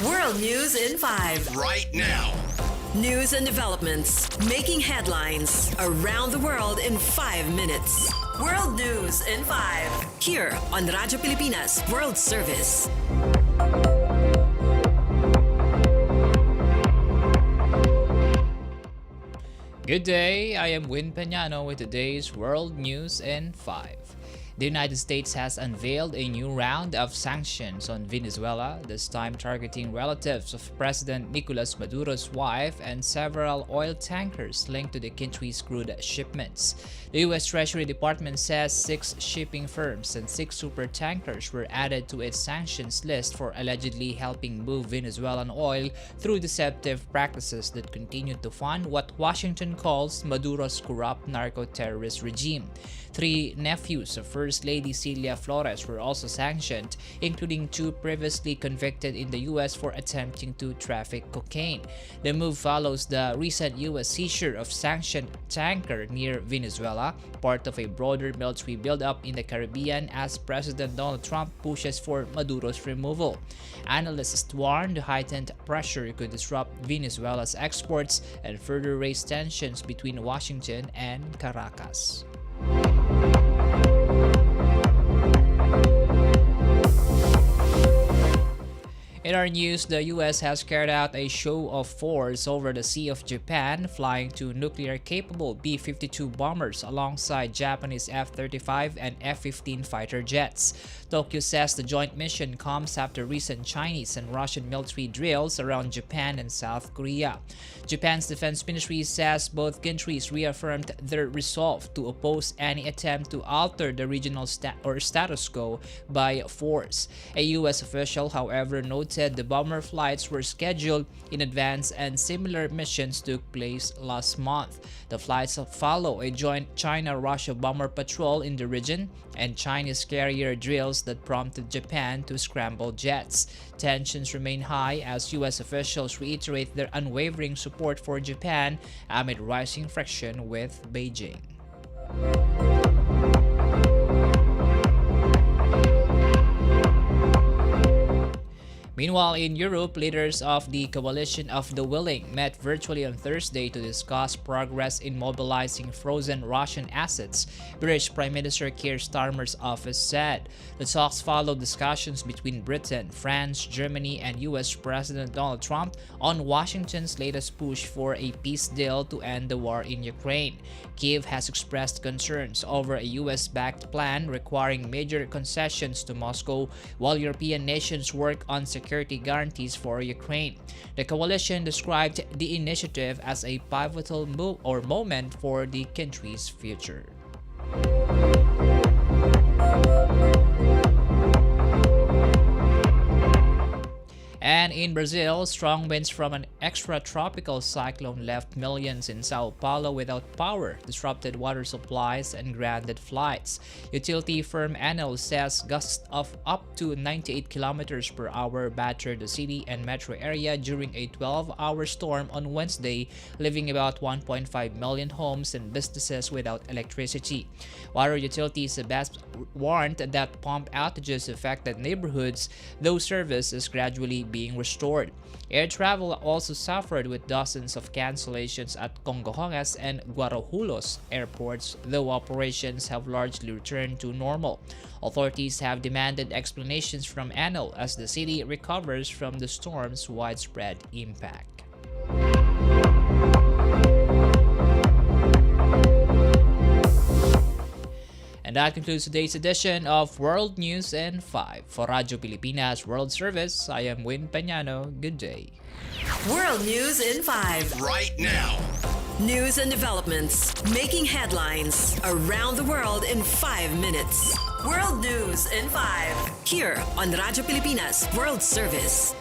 World News in 5. Right now. News and developments making headlines around the world in 5 minutes. World News in 5. Here on Radyo Pilipinas World Service. Good day, I am Peñano with today's World News in 5. The United States has unveiled a new round of sanctions on Venezuela, this time targeting relatives of President Nicolas Maduro's wife and several oil tankers linked to the country's crude shipments. The U.S. Treasury Department says 6 shipping firms and 6 supertankers were added to its sanctions list for allegedly helping move Venezuelan oil through deceptive practices that continue to fund what Washington calls Maduro's corrupt narco-terrorist regime. 3 nephews of First Lady Celia Flores were also sanctioned, including 2 previously convicted in the U.S. for attempting to traffic cocaine. The move follows the recent U.S. seizure of sanctioned tanker near Venezuela, part of a broader military buildup in the Caribbean as President Donald Trump pushes for Maduro's removal. Analysts warn the heightened pressure could disrupt Venezuela's exports and further raise tensions between Washington and Caracas. In our news, the U.S. has carried out a show of force over the Sea of Japan, flying 2 nuclear-capable B-52 bombers alongside Japanese F-35 and F-15 fighter jets. Tokyo says the joint mission comes after recent Chinese and Russian military drills around Japan and South Korea. Japan's defense ministry says both countries reaffirmed their resolve to oppose any attempt to alter the regional status quo by force. A U.S. official, however, noted the bomber flights were scheduled in advance and similar missions took place last month. The flights follow a joint China-Russia bomber patrol in the region and Chinese carrier drills that prompted Japan to scramble jets. Tensions remain high as U.S. officials reiterate their unwavering support for Japan amid rising friction with Beijing. Meanwhile, in Europe, leaders of the Coalition of the Willing met virtually on Thursday to discuss progress in mobilizing frozen Russian assets, British Prime Minister Keir Starmer's office said. The talks followed discussions between Britain, France, Germany, and U.S. President Donald Trump on Washington's latest push for a peace deal to end the war in Ukraine. Kyiv has expressed concerns over a U.S.-backed plan requiring major concessions to Moscow, while European nations work on security guarantees for Ukraine. The coalition described the initiative as a pivotal moment for the country's future. And in Brazil, strong winds from an extratropical cyclone left millions in Sao Paulo without power, disrupted water supplies, and grounded flights. Utility firm Enel says gusts of up to 98 kilometers per hour battered the city and metro area during a 12-hour storm on Wednesday, leaving about 1.5 million homes and businesses without electricity. Water utilities warned that pump outages affected neighborhoods, though service is gradually being restored. Air travel also suffered with dozens of cancellations at Congonhas and Guarulhos airports, though operations have largely returned to normal. Authorities have demanded explanations from Enel as the city recovers from the storm's widespread impact. And that concludes today's edition of World News in 5. For Radyo Pilipinas World Service, I am Peñano. Good day. World News in 5. Right now. News and developments making headlines around the world in 5 minutes. World News in 5. Here on Radyo Pilipinas World Service.